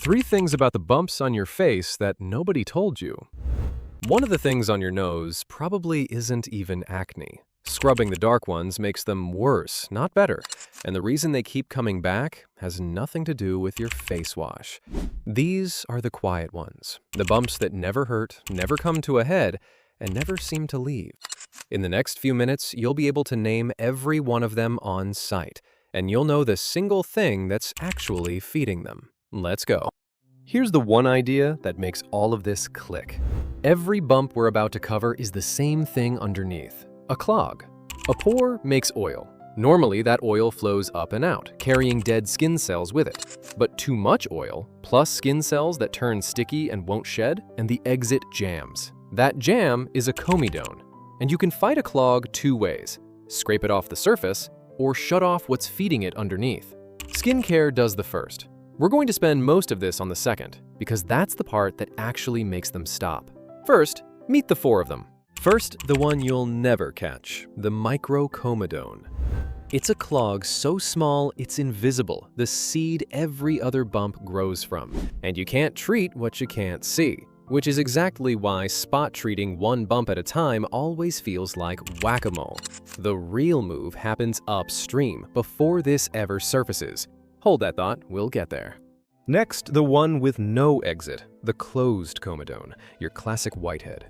3 things about the bumps on your face that nobody told you. One of the things on your nose probably isn't even acne. Scrubbing the dark ones makes them worse, not better, and the reason they keep coming back has nothing to do with your face wash. These are the quiet ones, the bumps that never hurt, never come to a head, and never seem to leave. In the next few minutes, you'll be able to name every one of them on sight, and you'll know the single thing that's actually feeding them. Let's go. Here's the one idea that makes all of this click. Every bump we're about to cover is the same thing underneath. A clog. A pore makes oil. Normally, that oil flows up and out, carrying dead skin cells with it. But too much oil, plus skin cells that turn sticky and won't shed, and the exit jams. That jam is a comedone. And you can fight a clog 2 ways. Scrape it off the surface, or shut off what's feeding it underneath. Skincare does the first. We're going to spend most of this on the second, because that's the part that actually makes them stop. First, meet the 4 of them. First, the one you'll never catch, the microcomedone. It's a clog so small it's invisible, the seed every other bump grows from. And you can't treat what you can't see, which is exactly why spot treating one bump at a time always feels like whack-a-mole. The real move happens upstream, before this ever surfaces. Hold that thought, we'll get there. Next, the one with no exit, the closed comedone, your classic whitehead.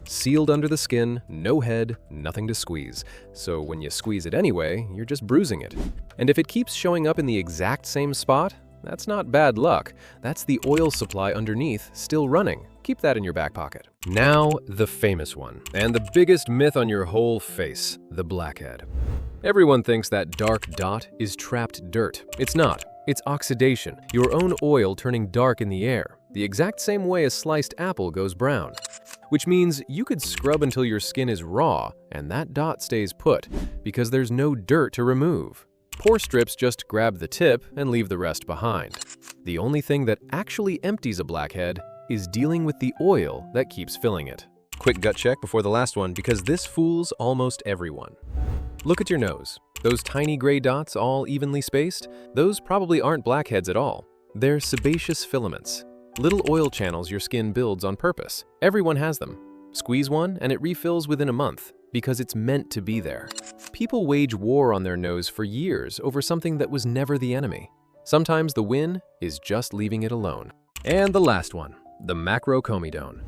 Sealed under the skin, no head, nothing to squeeze. So when you squeeze it anyway, you're just bruising it. And if it keeps showing up in the exact same spot, that's not bad luck. That's the oil supply underneath still running. Keep that in your back pocket. Now, the famous one, and the biggest myth on your whole face, the blackhead. Everyone thinks that dark dot is trapped dirt. It's not. It's oxidation, your own oil turning dark in the air, the exact same way a sliced apple goes brown. Which means you could scrub until your skin is raw, and that dot stays put, because there's no dirt to remove. Pore strips just grab the tip and leave the rest behind. The only thing that actually empties a blackhead is dealing with the oil that keeps filling it. Quick gut check before the last one, because this fools almost everyone. Look at your nose. Those tiny gray dots all evenly spaced, those probably aren't blackheads at all. They're sebaceous filaments, little oil channels your skin builds on purpose. Everyone has them. Squeeze one and it refills within a month, because it's meant to be there. People wage war on their nose for years over something that was never the enemy. Sometimes the win is just leaving it alone. And the last one, the macrocomedone.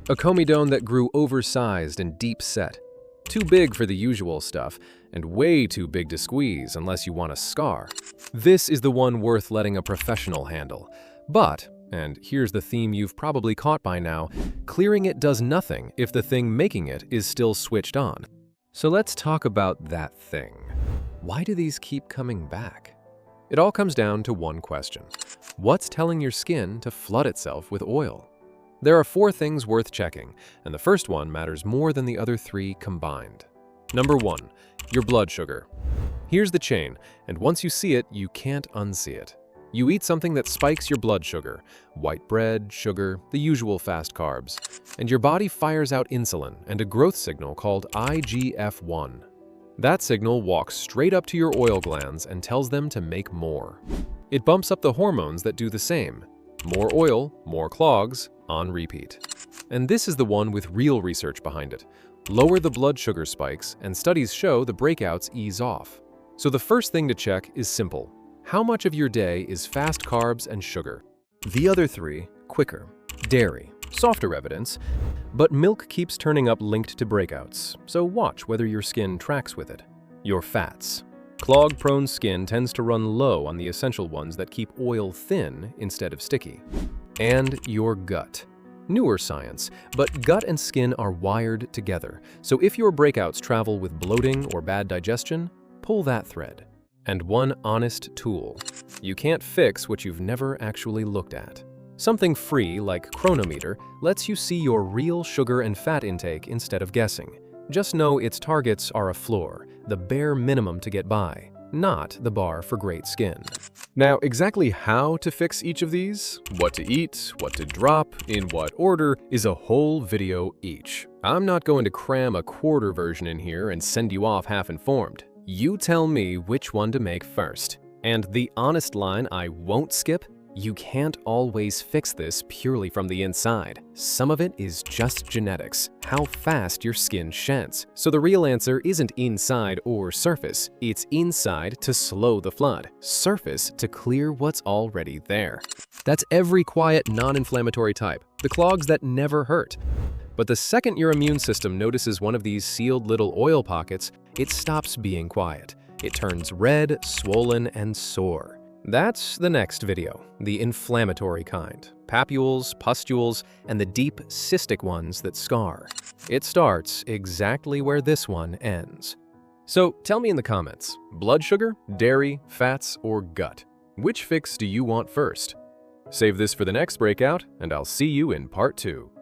A comedone that grew oversized and deep set. Too big for the usual stuff, and way too big to squeeze unless you want a scar. This is the one worth letting a professional handle. But, and here's the theme you've probably caught by now, clearing it does nothing if the thing making it is still switched on. So let's talk about that thing. Why do these keep coming back? It all comes down to one question. What's telling your skin to flood itself with oil? There are 4 things worth checking, and the first one matters more than the other 3 combined. Number 1, your blood sugar. Here's the chain, and once you see it, you can't unsee it. You eat something that spikes your blood sugar, white bread, sugar, the usual fast carbs, and your body fires out insulin and a growth signal called IGF-1. That signal walks straight up to your oil glands and tells them to make more. It bumps up the hormones that do the same. More oil, more clogs, on repeat. And this is the one with real research behind it. Lower the blood sugar spikes, and studies show the breakouts ease off. So the first thing to check is simple. How much of your day is fast carbs and sugar? The other 3, quicker. Dairy, softer evidence, but milk keeps turning up linked to breakouts, so watch whether your skin tracks with it. Your fats. Clog-prone skin tends to run low on the essential ones that keep oil thin instead of sticky. And your gut. Newer science, but gut and skin are wired together, so if your breakouts travel with bloating or bad digestion, pull that thread. And one honest tool. You can't fix what you've never actually looked at. Something free, like Chronometer, lets you see your real sugar and fat intake instead of guessing. Just know its targets are a floor, the bare minimum to get by, not the bar for great skin. Now, exactly how to fix each of these, what to eat, what to drop, in what order, is a whole video each. I'm not going to cram a quarter version in here and send you off half-informed. You tell me which one to make first. And the honest line I won't skip, You can't always fix this purely from the inside. Some of it is just genetics, how fast your skin sheds. So the real answer isn't inside or surface, it's inside to slow the flood, surface to clear what's already there. That's every quiet, non-inflammatory type, the clogs that never hurt. But the second your immune system notices one of these sealed little oil pockets, it stops being quiet. It turns red, swollen, and sore. That's the next video, the inflammatory kind, papules, pustules, and the deep cystic ones that scar. It starts exactly where this one ends. So tell me in the comments, blood sugar, dairy, fats, or gut? Which fix do you want first? Save this for the next breakout, and I'll see you in part 2.